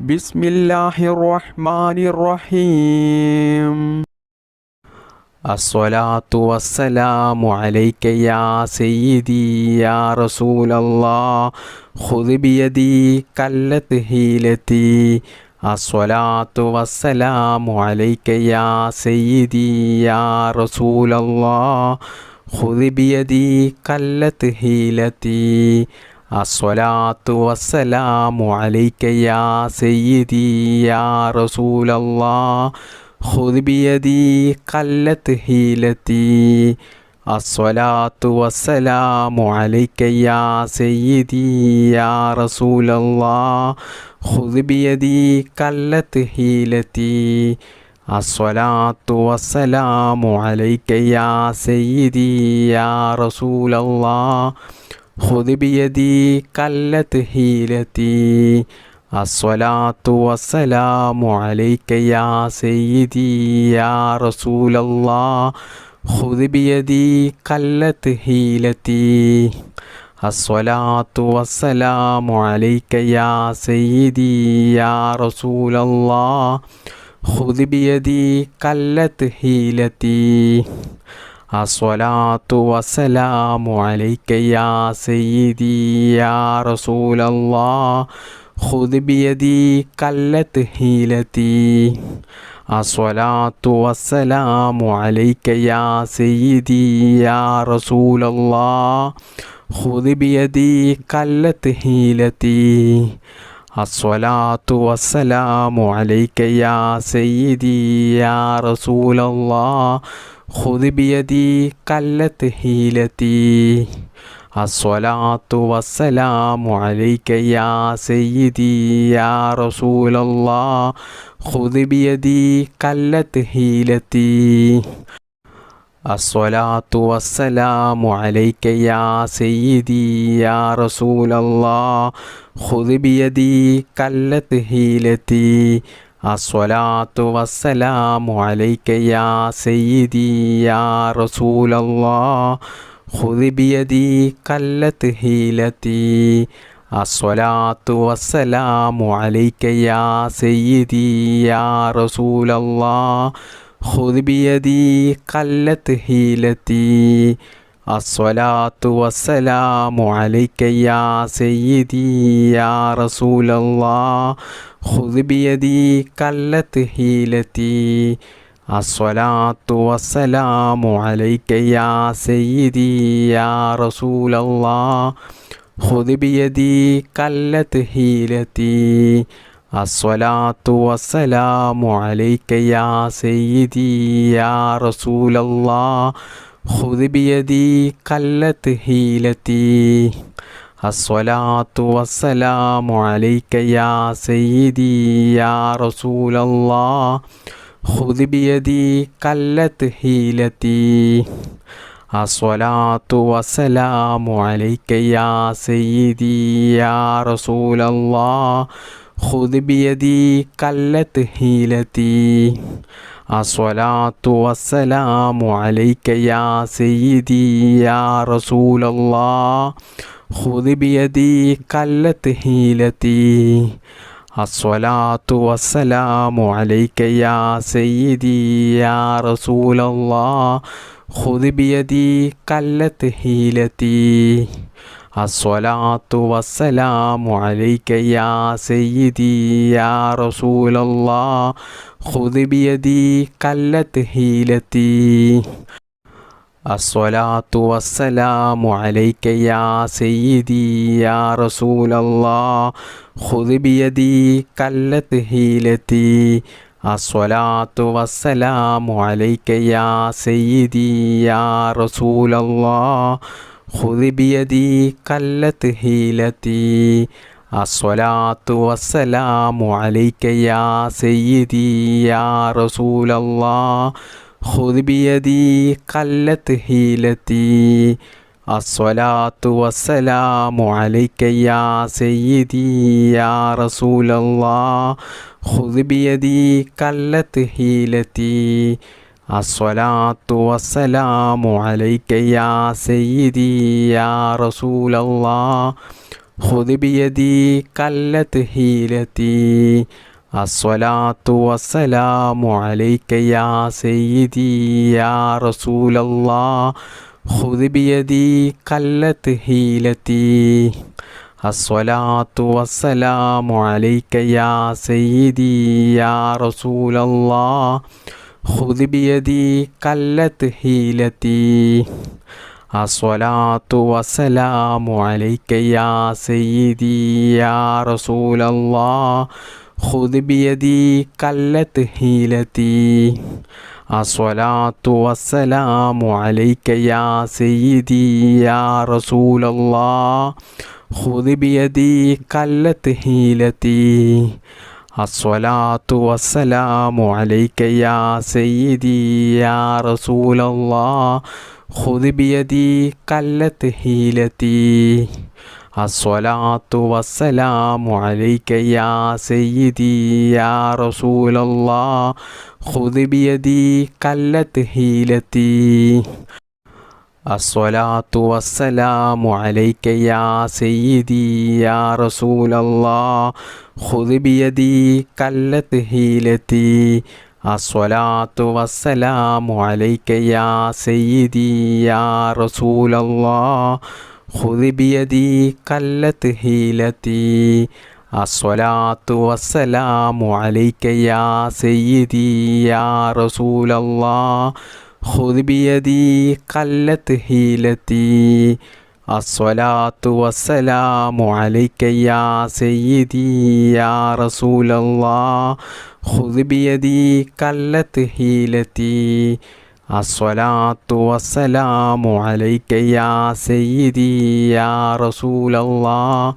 ബിസ്മില്ലാഹിർ റഹ്മാനിർ റഹീം. അസ്സലാത്തു വസ്സലാമു അലൈക യാ സയ്യിദി യാ റസൂലല്ലാഹ് ഖുദ് ബിയദി കല്ലത്ത് ഹീലതി. അസ്സലാത്തു വസ്സലാമു അലൈക യാ സയ്യിദി യാ റസൂലല്ലാഹ് ഖുദ് ബിയദി കല്ലത്ത് ഹീലതി. അസ്സലാത്തു വസ്സലാമു അലൈക യാ സയ്യിദി യാ റസൂലല്ലാഹ് ഖുദ് ബിയദി ഖല്ലത്ത് ഹീലതി. അസ്സലാത്തു വസ്സലാമു അലൈക യാ സയ്യിദി യാ റസൂലല്ലാഹ് ഖുദ് ബിയദി ഖല്ലത്ത് ഹീലതി. അസ്സലാത്തു വസ്സലാമു അലൈക യാ സയ്യിദി യാ റസൂലല്ലാഹ് ഖുദ് ബിയദി ഖല്ലത്ത് ഹീലതി. അസ്സലാത്തു വസ്സലാമു അലൈക യാ സയ്യിദി യാ റസൂലല്ലാഹ് ഖുദ് ബിയദി ഖല്ലത്ത് ഹീലതി. അസ്സലാത്തു വസ്സലാമു അലൈക യാ സയ്യിദി യാ റസൂലല്ലാഹ് ഖുദ് ബിയദി ഖല്ലത്ത് ഹീലതി. അസ്സലാത്തു വസ്സലാമു അലൈക യാ സയ്യിദി യാ റസൂലല്ലാഹ് ഖുദ് ബിയദി ഖല്ലത്ത് ഹീലതി. അസ്സലാത്തു വസ്സലാമു അലൈക യാ സയ്യിദി യാ റസൂലല്ലാഹ് ഖുദ് ബിയദി ഖല്ലത്ത് ഹീലതി. അസ്സലാത്തു വസ്സലാമു അലൈക യാ സയ്യിദി യാ റസൂലല്ലാഹ് ഖുദ് ബിയദി ഖല്ലത്ത് ഹീലതി. അസ്സലാത്തു വസ്സലാമു അലൈക യാ സയ്യിദി യാ റസൂലല്ലാഹ് ഖുദ് ബിയദി ഖല്ലത്ത് ഹീലതി. അസ്സലാത്തു വസ്സലാമു അലൈക യാ സയ്യിദി യാ റസൂലല്ലാഹ് ഖുദ് ബിയദി ഖല്ലത്ത് ഹീലതി. അസ്സലാത്തു വസ്സലാമു അലൈക യാ സയ്യിദി യാ റസൂലല്ലാഹ് ഖുദ് ബിയദി ഖല്ലത്ത് ഹീലതി. അസ്സലാത്തു വസ്സലാമു അലൈക യാ സയ്യിദി യാ റസൂലല്ലാഹ് ഖുദ് ബിയദി ഖല്ലത്ത് ഹീലതി. അസ്സലാത്തു വസ്സലാമു അലൈക യാ സയ്യിദി യാ റസൂലല്ലാഹ് ഖുദ് ബിയദി ഖല്ലത്ത് ഹീലതി. അസ്സലാത്തു വസ്സലാമു അലൈക യാ സയ്യിദി യാ റസൂലല്ലാഹ് ഖുദ് ബിയദി ഖല്ലത്ത് ഹീലതി. അസ്സലാത്തു വസ്സലാമു അലൈക യാ സയ്യിദി യാ റസൂലല്ലാഹ് ഖുദ് ബിയദി ഖല്ലത്ത് ഹീലതി. അസ്സലാത്തു വസ്സലാമു അലൈക യാ സയ്യിദി യാ റസൂലല്ലാഹ് ഖുദ് ബിയദി ഖല്ലത്ത് ഹീലതി. അസ്സലാത്തു വസ്സലാമു അലൈക യാ സയ്യിദി യാ റസൂലല്ലാഹ് ഖുദ് ബിയദി ഖല്ലത്ത് ഹീലതി. അസ്സലാത്തു വസ്സലാമു അലൈക യാ സയ്യിദി യാ റസൂലല്ലാഹ് ഖുദ് ബിയദി ഖല്ലത്ത് ഹീലതി. അസ്സലാത്തു വസ്സലാമു അലൈക യാ സയ്യിദി യാ റസൂലല്ലാഹ് ഖുദ് ബിയദി ഖല്ലത്ത് ഹീലതി. അസ്സലാത്തു വസ്സലാമു അലൈക യാ സയ്യിദി യാ റസൂലല്ലാഹ് ഖുദ് ബിയദി ഖല്ലത്ത് ഹീലതി. അസ്സലാത്തു വസ്സലാമു അലൈക യാ സയ്യിദി യാ റസൂലല്ലാഹ് ഖുദ് ബിയദി ഖല്ലത്ത് ഹീലതി. അസ്സലാത്തു വസ്സലാമു അലൈക യാ സയ്യിദി യാ റസൂലല്ലാഹ് ഖുദ് ബിയദി ഖല്ലത്ത് ഹീലതി. അസ്സലാത്തു വസ്സലാമു അലൈക യാ സയ്യിദി യാ റസൂലല്ലാഹ് ഖുദ് ബിയദി ഖല്ലത്ത് ഹീലതി. അസ്സലാത്തു വസ്സലാമു അലൈക യാ സയ്യിദി യാ റസൂലല്ലാഹ് ഖുദ് ബിയദി ഖല്ലത്ത് ഹീലതി. അസ്സലാത്തു വസ്സലാമു അലൈക യാ സയ്യിദി യാ റസൂലല്ലാഹ് خذ بيدي قلت حيلتي الصلاة والسلام عليك يا سيدي يا رسول الله خذ بيدي قلت حيلتي الصلاة والسلام عليك يا سيدي يا رسول الله خذ بيدي قلت حيلتي الصلاة والسلام عليك يا سيدي يا رسول الله خذ بيدي قلت حيلتي الصلاة والسلام عليك يا سيدي يا رسول الله خذ بيدي قلت حيلتي الصلاة والسلام عليك يا سيدي يا رسول الله خذ بيدي قلت حيلتي الصلاة والسلام عليك يا سيدي يا رسول الله خذ بيدي قلت حيلتي الصلاة والسلام عليك يا سيدي يا رسول الله خذ بيدي قلت حيلتي الصلاة والسلام عليك يا سيدي يا رسول الله خذ بيدي قلت حيلتي الصلاة والسلام عليك يا سيدي يا رسول الله خذ بيدي قلت حيلتي الصلاة والسلام عليك يا سيدي يا رسول الله خذ بيدي قلت حيلتي الصلاة والسلام عليك يا سيدي يا رسول الله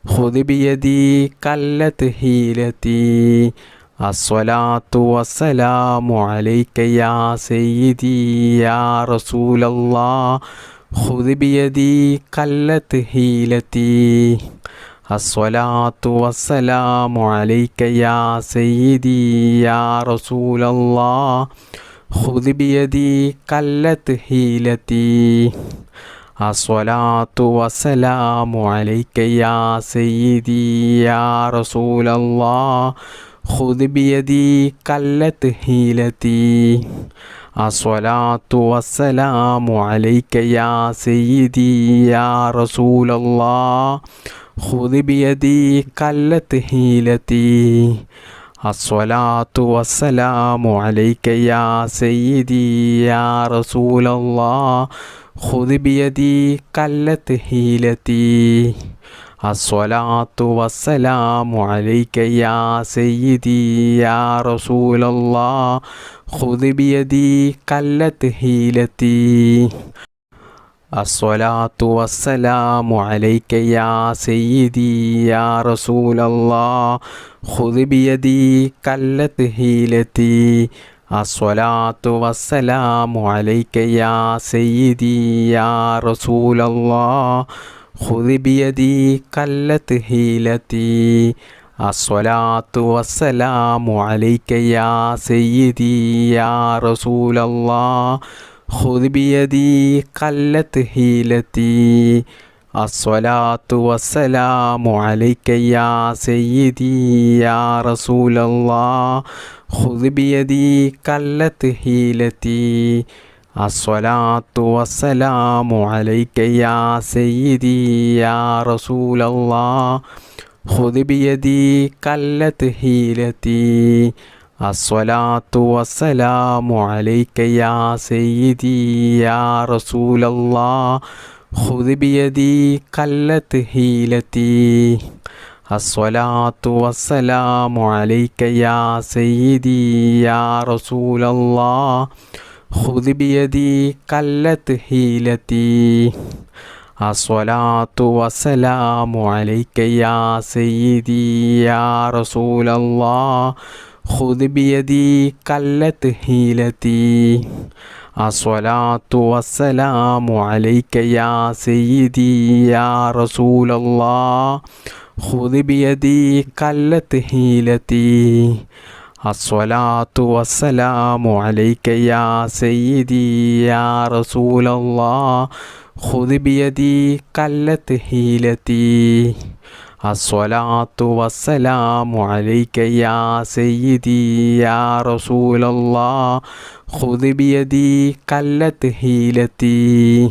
خذ بيدي قلت حيلتي الصلاة والسلام عليك يا سيدي يا رسول الله خذ بيدي قلت حيلتي الصلاة والسلام عليك يا سيدي يا رسول الله خذ بيدي قلت حيلتي الصلاة والسلام عليك يا سيدي يا رسول الله خذ بيدي قلت حيلتي الصلاة والسلام عليك يا سيدي يا رسول الله خذ بيدي قلت حيلتي الصلاة والسلام عليك يا سيدي يا رسول الله خذ بيدي قلت حيلتي الصلاة والسلام عليك يا سيدي يا رسول الله خذ بيدي قلت حيلتي الصلاة والسلام عليك يا سيدي يا رسول الله خذ بيدي قلت حيلتي الصلاة والسلام عليك يا سيدي يا رسول الله خذ بيدي قلت حيلتي الصلاة والسلام عليك يا سيدي يا رسول الله خذ بيدي قلت حيلتي الصلاة والسلام عليك يا سيدي يا رسول الله خذ بيدي قلت حيلتي الصلاة والسلام عليك يا سيدي يا رسول الله خذ بيدي قلت حيلتي الصلاة والسلام عليك يا سيدي يا رسول الله خذ بيدي قلت حيلتي الصلاة والسلام عليك يا سيدي يا رسول الله خذ بيدي قلت حيلتي الصلاة والسلام عليك يا سيدي يا رسول الله خذ بيدي قلت حيلتي الصلاة والسلام عليك يا سيدي يا رسول الله خذ بيدي قلت حيلتي الصلاة والسلام عليك يا سيدي يا رسول الله خذ بيدي قلت حيلتي الصلاة والسلام عليك يا سيدي يا رسول الله خذ بيدي قلت حيلتي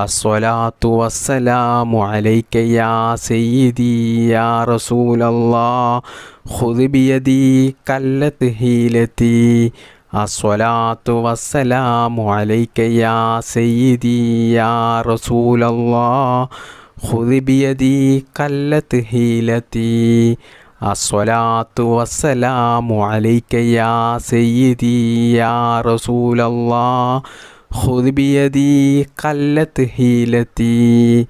الصلاة والسلام عليك يا سيدي يا رسول الله خذ بيدي قلت حيلتي الصلاة والسلام عليك يا سيدي يا رسول الله خذ بيدي قلت حيلتي الصلاة والسلام عليك يا سيدي يا رسول الله خذ بيدي قلت حيلتي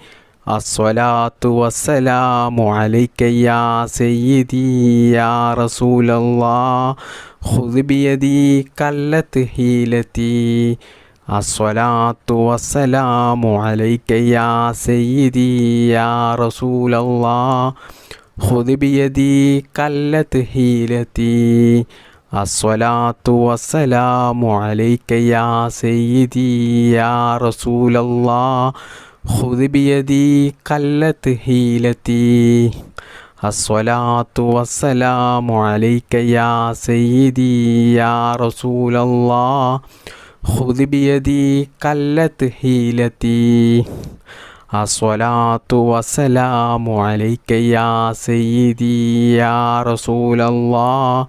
الصلاة والسلام عليك يا سيدي يا رسول الله خذ بيدي قلت حيلتي الصلاة والسلام عليك يا سيدي يا رسول الله خذ بيدي قلت حيلتي الصلاة والسلام عليك يا سيدي يا رسول الله خذ بيدي قلت حيلتي الصلاة والسلام عليك يا سيدي يا رسول الله خذ بيدي قلت حيلتي الصلاة والسلام عليك يا سيدي يا رسول الله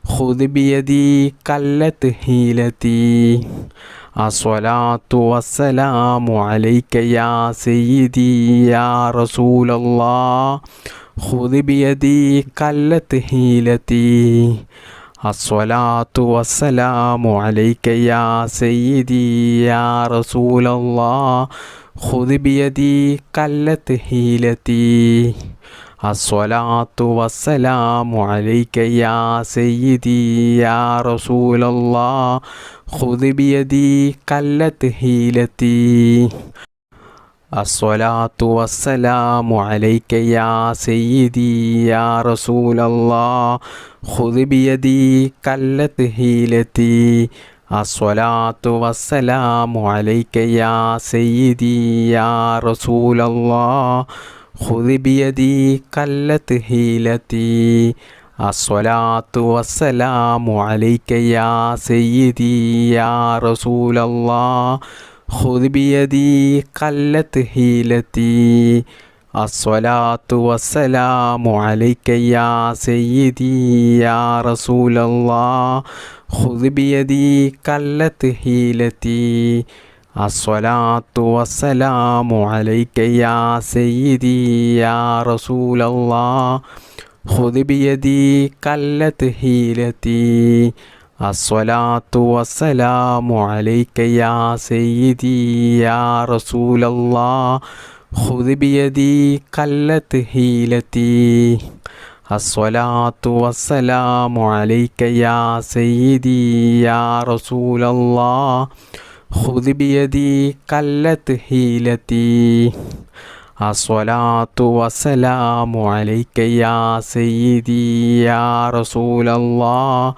خذ بيدي قلت حيلتي الصلاة والسلام عليك يا سيدي يا رسول الله خذ بيدي قلت حيلتي الصلاة والسلام عليك يا سيدي يا رسول الله خذ بيدي قلت حيلتي الصلاة والسلام عليك يا سيدي يا رسول الله خذ بيدي قلت حيلتي الصلاة والسلام عليك يا سيدي يا رسول الله خذ بيدي قلت حيلتي الصلاة والسلام عليك يا سيدي يا رسول الله خذ بيدي قلت حيلتي الصلاة والسلام عليك يا سيدي يا رسول الله خذ بيدي قلت حيلتي الصلاة والسلام عليك يا سيدي يا رسول الله خذ بيدي قلت حيلتي الصلاة والسلام عليك يا سيدي يا رسول الله خذ بيدي قلت حيلتي الصلاة والسلام عليك يا سيدي يا رسول الله خذ بيدي قلت حيلتي الصلاة والسلام عليك يا سيدي يا رسول الله خذ بيدي قلت حيلتي الصلاة والسلام عليك يا سيدي يا رسول الله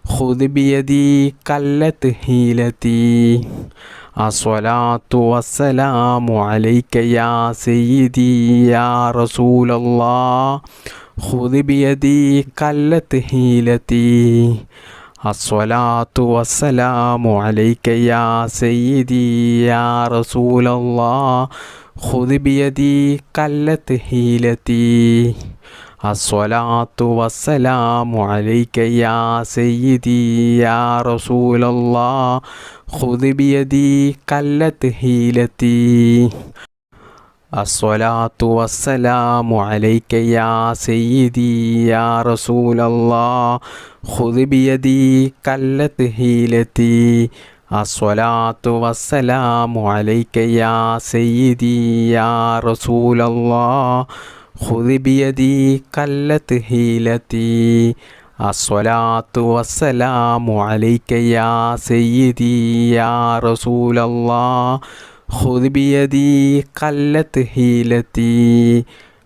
خذ بيدي قلت حيلتي الصلاة والسلام عليك يا سيدي يا رسول الله خذ بيدي قلت حيلتي الصلاة والسلام عليك يا سيدي يا رسول الله خذ بيدي قلت حيلتي الصلاة والسلام عليك يا سيدي يا رسول الله خذ بيدي قلت حيلتي الصلاة والسلام عليك يا سيدي يا رسول الله خذ بيدي قلت حيلتي الصلاة والسلام عليك يا سيدي يا رسول الله خذ بيدي قلت حيلتي الصلاة والسلام عليك يا سيدي يا رسول الله خذ بيدي قلت حيلتي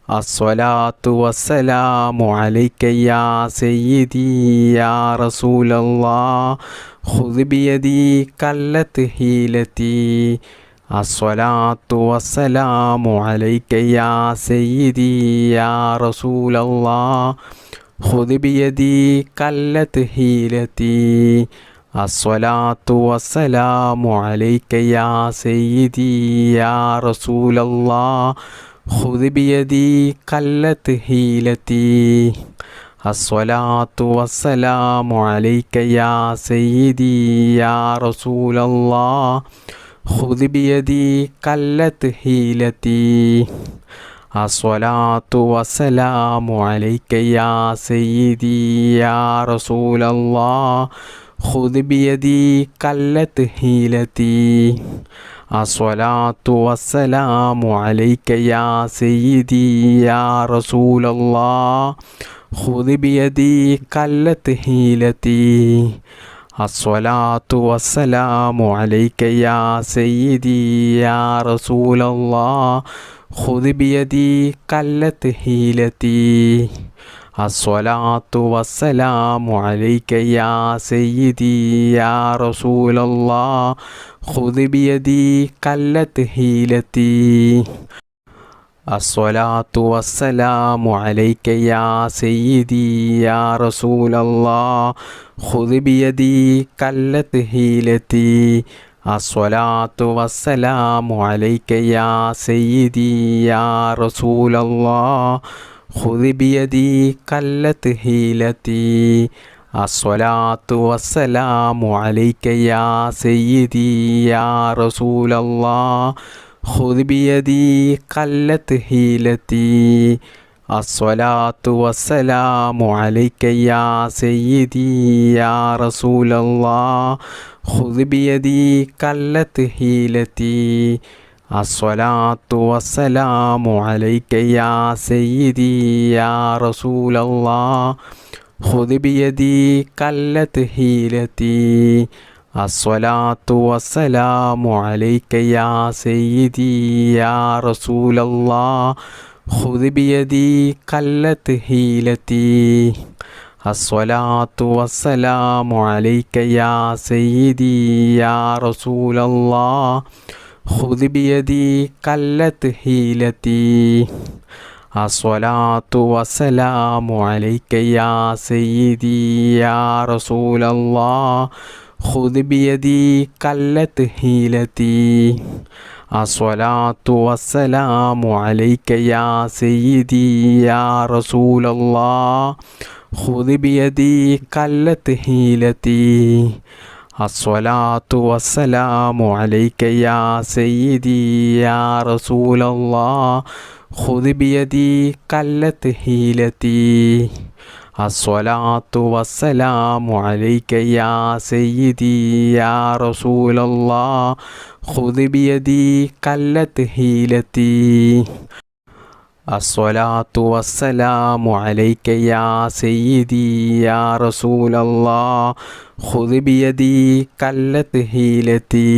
الصلاة والسلام عليك يا سيدي يا رسول الله خذ بيدي قلت حيلتي الصلاة والسلام عليك يا سيدي يا رسول الله خذ بيدي قلت حيلتي الصلاة والسلام عليك يا سيدي يا رسول الله خذ بيدي قلت حيلتي الصلاة والسلام عليك يا سيدي يا رسول الله خذ بيدي قلت حيلتي الصلاة والسلام عليك يا سيدي يا رسول الله خذ بيدي قلت حيلتي الصلاة والسلام عليك يا سيدي يا رسول الله خذ بيدي قلت حيلتي الصلاة والسلام عليك يا سيدي يا رسول الله خذ بيدي قلت حيلتي الصلاة والسلام عليك يا سيدي يا رسول الله خذ بيدي قلت حيلتي الصلاة والسلام عليك يا سيدي يا رسول الله خذ بيدي قلت حيلتي الصلاة والسلام عليك يا سيدي يا رسول الله خذ بيدي قلت حيلتي الصلاة والسلام عليك يا سيدي يا رسول الله خذ بيدي قلت حيلتي الصلاة والسلام عليك يا سيدي يا رسول الله خذ بيدي قلت حيلتي الصلاة والسلام عليك يا سيدي يا رسول الله خذ بيدي قلت حيلتي الصلاة والسلام عليك يا سيدي يا رسول الله خذ بيدي قلت حيلتي الصلاة والسلام عليك يا سيدي يا رسول الله خذ بيدي قلت حيلتي الصلاة والسلام عليك يا سيدي يا رسول الله خذ بيدي قلت حيلتي الصلاة والسلام عليك يا سيدي يا رسول الله خذ بيدي قلت حيلتي الصلاة والسلام عليك يا سيدي يا رسول الله خذ بيدي قلت حيلتي الصلاة والسلام عليك يا سيدي يا رسول الله خذ بيدي قلت حيلتي الصلاة والسلام عليك يا سيدي يا رسول الله خذ بيدي قلت حيلتي